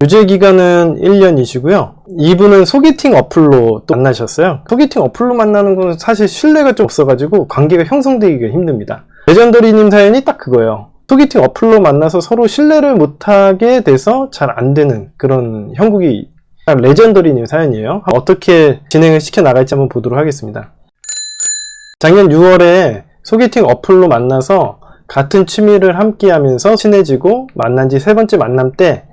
유죄 기간은 1년이시고요. 이분은 소개팅 어플로 또 만나셨어요. 소개팅 어플로 만나는 건 사실 신뢰가 좀 없어가지고 관계가 형성되기가 힘듭니다. 레전더리님 사연이 딱 그거예요. 소개팅 어플로 만나서 서로 신뢰를 못하게 돼서 잘 안되는 그런 형국이 레전더리님 사연이에요. 어떻게 진행을 시켜나갈지 한번 보도록 하겠습니다. 작년 6월에 소개팅 어플로 만나서 같은 취미를 함께 하면서 친해지고 만난 지 3번째 만남 때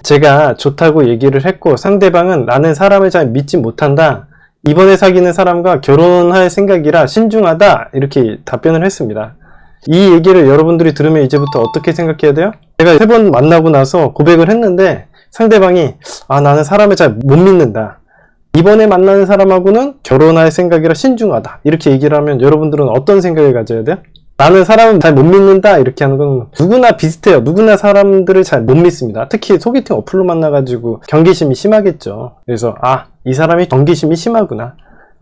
제가 좋다고 얘기를 했고, 상대방은 나는 사람을 잘 믿지 못한다, 이번에 사귀는 사람과 결혼할 생각이라 신중하다, 이렇게 답변을 했습니다. 이 얘기를 여러분들이 들으면 이제부터 어떻게 생각해야 돼요? 제가 3번 만나고 나서 고백을 했는데 상대방이 나는 사람을 잘 못 믿는다, 이번에 만나는 사람하고는 결혼할 생각이라 신중하다, 이렇게 얘기를 하면 여러분들은 어떤 생각을 가져야 돼요? 나는 사람을 잘 못 믿는다, 이렇게 하는 건 누구나 비슷해요. 누구나 사람들을 잘 못 믿습니다. 특히 소개팅 어플로 만나가지고 경계심이 심하겠죠. 그래서 이 사람이 경계심이 심하구나,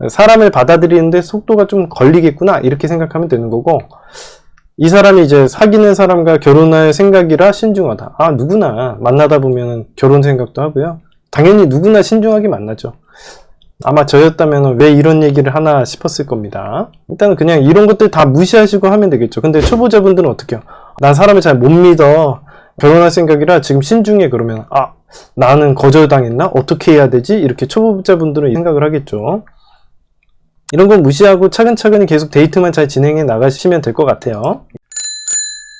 사람을 받아들이는데 속도가 좀 걸리겠구나, 이렇게 생각하면 되는 거고, 이 사람이 이제 사귀는 사람과 결혼할 생각이라 신중하다. 누구나 만나다 보면 결혼 생각도 하고요. 당연히 누구나 신중하게 만나죠. 아마 저였다면 왜 이런 얘기를 하나 싶었을 겁니다. 일단은 그냥 이런 것들 다 무시하시고 하면 되겠죠. 근데 초보자분들은 어떻게 해요? 난 사람을 잘 못 믿어, 결혼할 생각이라 지금 신중해, 그러면 나는 거절당했나? 어떻게 해야 되지? 이렇게 초보자분들은 생각을 하겠죠. 이런 건 무시하고 차근차근히 계속 데이트만 잘 진행해 나가시면 될 것 같아요.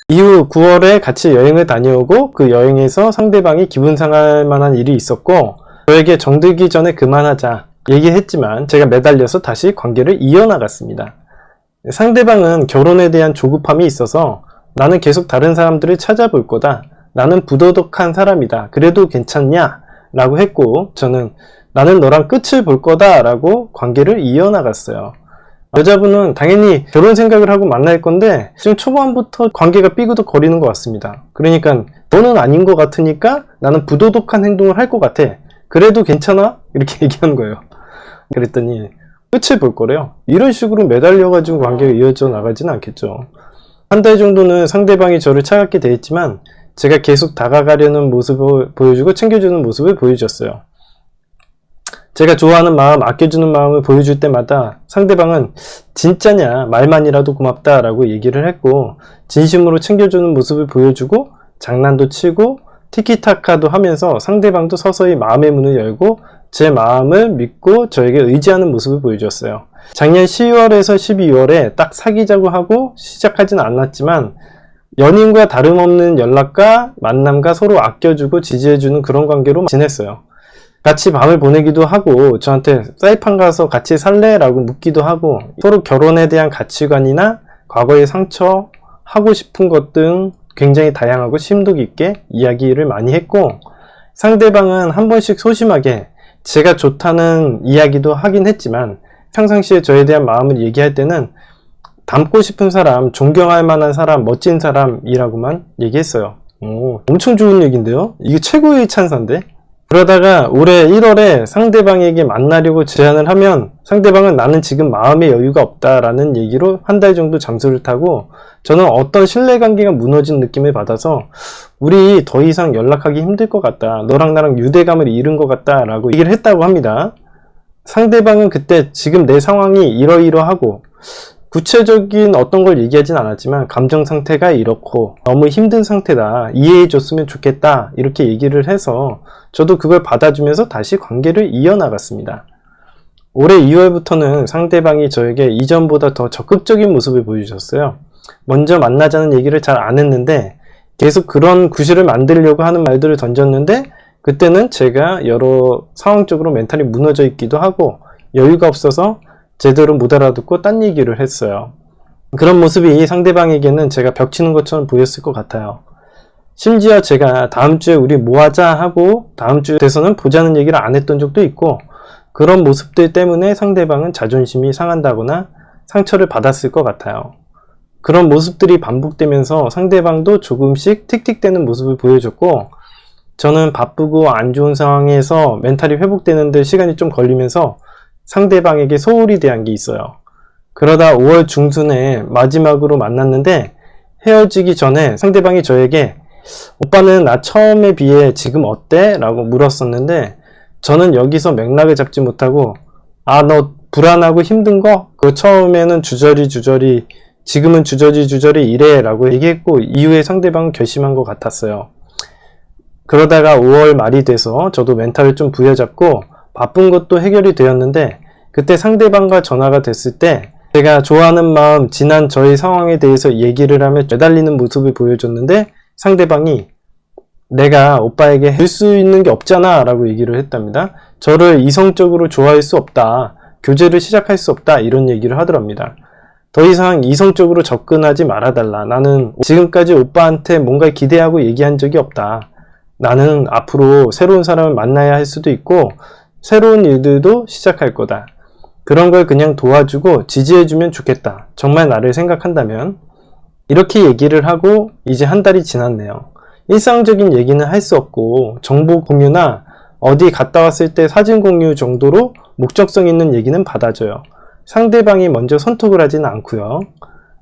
이후 9월에 같이 여행을 다녀오고, 그 여행에서 상대방이 기분 상할 만한 일이 있었고 저에게 정들기 전에 그만하자 얘기했지만 제가 매달려서 다시 관계를 이어나갔습니다. 상대방은 결혼에 대한 조급함이 있어서 나는 계속 다른 사람들을 찾아볼 거다, 나는 부도덕한 사람이다, 그래도 괜찮냐? 라고 했고, 저는 나는 너랑 끝을 볼 거다 라고 관계를 이어나갔어요. 여자분은 당연히 결혼 생각을 하고 만날 건데 지금 초반부터 관계가 삐그덕 거리는 것 같습니다. 그러니까 너는 아닌 것 같으니까 나는 부도덕한 행동을 할 것 같아, 그래도 괜찮아? 이렇게 얘기하는 거예요. 그랬더니 끝을 볼 거래요. 이런 식으로 매달려가지고 관계가 이어져 나가지는 않겠죠. 한 달 정도는 상대방이 저를 차갑게 대했지만 제가 계속 다가가려는 모습을 보여주고 챙겨주는 모습을 보여줬어요. 제가 좋아하는 마음, 아껴주는 마음을 보여줄 때마다 상대방은 진짜냐, 말만이라도 고맙다 라고 얘기를 했고, 진심으로 챙겨주는 모습을 보여주고 장난도 치고 티키타카도 하면서 상대방도 서서히 마음의 문을 열고 제 마음을 믿고 저에게 의지하는 모습을 보여줬어요. 작년 10월에서 12월에 딱 사귀자고 하고 시작하진 않았지만 연인과 다름없는 연락과 만남과 서로 아껴주고 지지해주는 그런 관계로 지냈어요. 같이 밤을 보내기도 하고 저한테 사이판 가서 같이 살래? 라고 묻기도 하고, 서로 결혼에 대한 가치관이나 과거의 상처, 하고 싶은 것 등 굉장히 다양하고 심도 깊게 이야기를 많이 했고, 상대방은 한 번씩 소심하게 제가 좋다는 이야기도 하긴 했지만 평상시에 저에 대한 마음을 얘기할 때는 닮고 싶은 사람, 존경할 만한 사람, 멋진 사람이라고만 얘기했어요. 엄청 좋은 얘기인데요? 이게 최고의 찬사인데? 그러다가 올해 1월에 상대방에게 만나려고 제안을 하면 상대방은 나는 지금 마음의 여유가 없다 라는 얘기로 한 달 정도 잠수를 타고, 저는 어떤 신뢰관계가 무너진 느낌을 받아서 우리 더 이상 연락하기 힘들 것 같다, 너랑 나랑 유대감을 잃은 것 같다 라고 얘기를 했다고 합니다. 상대방은 그때 지금 내 상황이 이러이러하고 구체적인 어떤 걸 얘기하진 않았지만 감정 상태가 이렇고 너무 힘든 상태다, 이해해 줬으면 좋겠다, 이렇게 얘기를 해서 저도 그걸 받아주면서 다시 관계를 이어나갔습니다. 올해 2월부터는 상대방이 저에게 이전보다 더 적극적인 모습을 보여주셨어요. 먼저 만나자는 얘기를 잘 안 했는데 계속 그런 구실을 만들려고 하는 말들을 던졌는데, 그때는 제가 여러 상황적으로 멘탈이 무너져 있기도 하고 여유가 없어서 제대로 못 알아듣고 딴 얘기를 했어요. 그런 모습이 상대방에게는 제가 벽치는 것처럼 보였을 것 같아요. 심지어 제가 다음 주에 우리 뭐 하자 하고 다음 주 돼서는 보자는 얘기를 안 했던 적도 있고, 그런 모습들 때문에 상대방은 자존심이 상한다거나 상처를 받았을 것 같아요. 그런 모습들이 반복되면서 상대방도 조금씩 틱틱대는 모습을 보여줬고, 저는 바쁘고 안 좋은 상황에서 멘탈이 회복되는데 시간이 좀 걸리면서 상대방에게 소홀히 대한 게 있어요. 그러다 5월 중순에 마지막으로 만났는데 헤어지기 전에 상대방이 저에게 오빠는 나 처음에 비해 지금 어때? 라고 물었었는데 저는 여기서 맥락을 잡지 못하고 너 불안하고 힘든 거? 그거 처음에는 주저리 지금은 주저리 이래 라고 얘기했고 이후에 상대방은 결심한 것 같았어요. 그러다가 5월 말이 돼서 저도 멘탈을 좀 부여잡고 바쁜 것도 해결이 되었는데 그때 상대방과 전화가 됐을 때 제가 좋아하는 마음 지난 저의 상황에 대해서 얘기를 하며 매달리는 모습을 보여줬는데 상대방이 내가 오빠에게 줄 수 있는 게 없잖아 라고 얘기를 했답니다. 저를 이성적으로 좋아할 수 없다, 교제를 시작할 수 없다 이런 얘기를 하더랍니다. 더 이상 이성적으로 접근하지 말아달라. 나는 지금까지 오빠한테 뭔가 기대하고 얘기한 적이 없다. 나는 앞으로 새로운 사람을 만나야 할 수도 있고 새로운 일들도 시작할 거다. 그런 걸 그냥 도와주고 지지해주면 좋겠다. 정말 나를 생각한다면. 이렇게 얘기를 하고 이제 한 달이 지났네요. 일상적인 얘기는 할 수 없고 정보 공유나 어디 갔다 왔을 때 사진 공유 정도로 목적성 있는 얘기는 받아줘요. 상대방이 먼저 선톡을 하지는 않고요.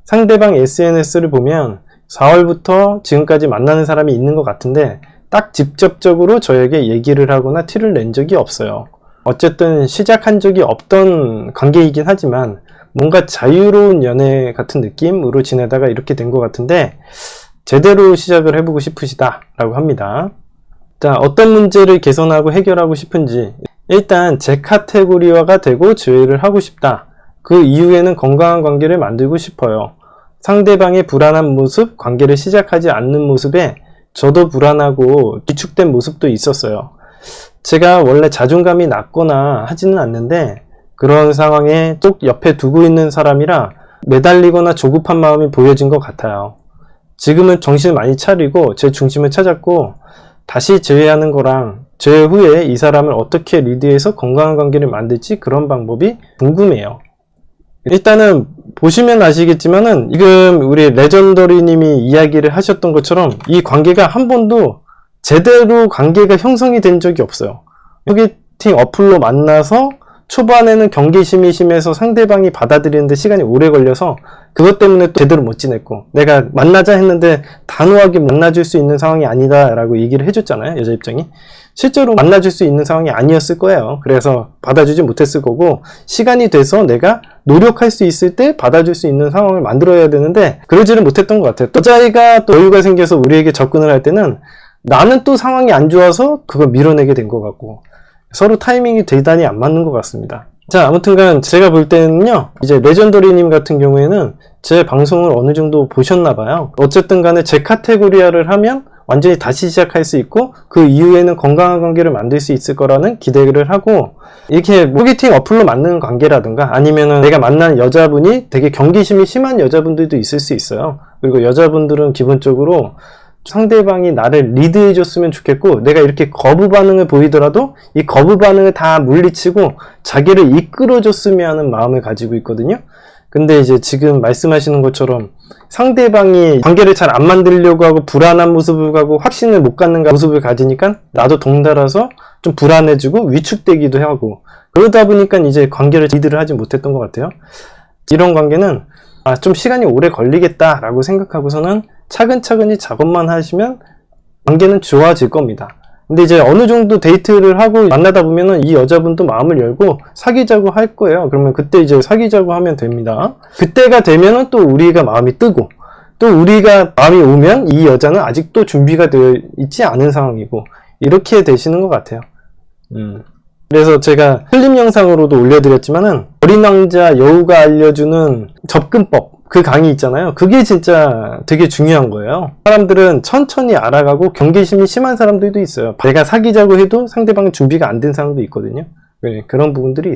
상대방 SNS를 보면 4월부터 지금까지 만나는 사람이 있는 것 같은데 딱 직접적으로 저에게 얘기를 하거나 티를 낸 적이 없어요. 어쨌든 시작한 적이 없던 관계이긴 하지만 뭔가 자유로운 연애 같은 느낌으로 지내다가 이렇게 된 것 같은데 제대로 시작을 해보고 싶으시다 라고 합니다. 자, 어떤 문제를 개선하고 해결하고 싶은지 일단 제 카테고리화가 되고 조회를 하고 싶다. 그 이후에는 건강한 관계를 만들고 싶어요. 상대방의 불안한 모습, 관계를 시작하지 않는 모습에 저도 불안하고 위축된 모습도 있었어요. 제가 원래 자존감이 낮거나 하지는 않는데 그런 상황에 꼭 옆에 두고 있는 사람이라 매달리거나 조급한 마음이 보여진 것 같아요. 지금은 정신을 많이 차리고 제 중심을 찾았고 다시 재회하는 거랑 재회 후에 이 사람을 어떻게 리드해서 건강한 관계를 만들지 그런 방법이 궁금해요. 일단은 보시면 아시겠지만은 지금 우리 레전더리 님이 이야기를 하셨던 것처럼 이 관계가 한 번도 제대로 관계가 형성이 된 적이 없어요. 소개팅 어플로 만나서 초반에는 경계심이 심해서 상대방이 받아들이는데 시간이 오래 걸려서 그것 때문에 또 제대로 못 지냈고 내가 만나자 했는데 단호하게 만나줄 수 있는 상황이 아니다 라고 얘기를 해줬잖아요. 여자 입장이. 실제로 만나줄 수 있는 상황이 아니었을 거예요. 그래서 받아주지 못했을 거고 시간이 돼서 내가 노력할 수 있을 때 받아줄 수 있는 상황을 만들어야 되는데 그러지를 못했던 것 같아요. 여자애가 또 여유가 생겨서 우리에게 접근을 할 때는 나는 또 상황이 안 좋아서 그걸 밀어내게 된 것 같고 서로 타이밍이 대단히 안 맞는 것 같습니다. 자, 아무튼간 제가 볼 때는요, 이제 레전더리님 같은 경우에는 제 방송을 어느 정도 보셨나봐요. 어쨌든 간에 제 카테고리화를 하면 완전히 다시 시작할 수 있고 그 이후에는 건강한 관계를 만들 수 있을 거라는 기대를 하고 이렇게 소개팅 어플로 만나는 관계라든가 아니면은 내가 만난 여자분이 되게 경계심이 심한 여자분들도 있을 수 있어요. 그리고 여자분들은 기본적으로 상대방이 나를 리드해줬으면 좋겠고 내가 이렇게 거부 반응을 보이더라도 이 거부 반응을 다 물리치고 자기를 이끌어줬으면 하는 마음을 가지고 있거든요. 근데 이제 지금 말씀하시는 것처럼 상대방이 관계를 잘 안 만들려고 하고 불안한 모습을 가고 확신을 못 갖는 모습을 가지니까 나도 덩달아서 좀 불안해지고 위축되기도 하고 그러다 보니까 이제 관계를 리드를 하지 못했던 것 같아요. 이런 관계는 좀 시간이 오래 걸리겠다라고 생각하고서는 차근차근히 작업만 하시면 관계는 좋아질 겁니다. 근데 이제 어느 정도 데이트를 하고 만나다 보면은 이 여자분도 마음을 열고 사귀자고 할 거예요. 그러면 그때 이제 사귀자고 하면 됩니다. 그때가 되면은 또 우리가 마음이 뜨고 또 우리가 마음이 오면 이 여자는 아직도 준비가 되어 있지 않은 상황이고 이렇게 되시는 것 같아요. 그래서 제가 클립 영상으로도 올려드렸지만은 어린 왕자 여우가 알려주는 접근법 그 강의 있잖아요. 그게 진짜 되게 중요한 거예요. 사람들은 천천히 알아가고 경계심이 심한 사람들도 있어요. 내가 사귀자고 해도 상대방은 준비가 안 된 사람도 있거든요. 그런 부분들이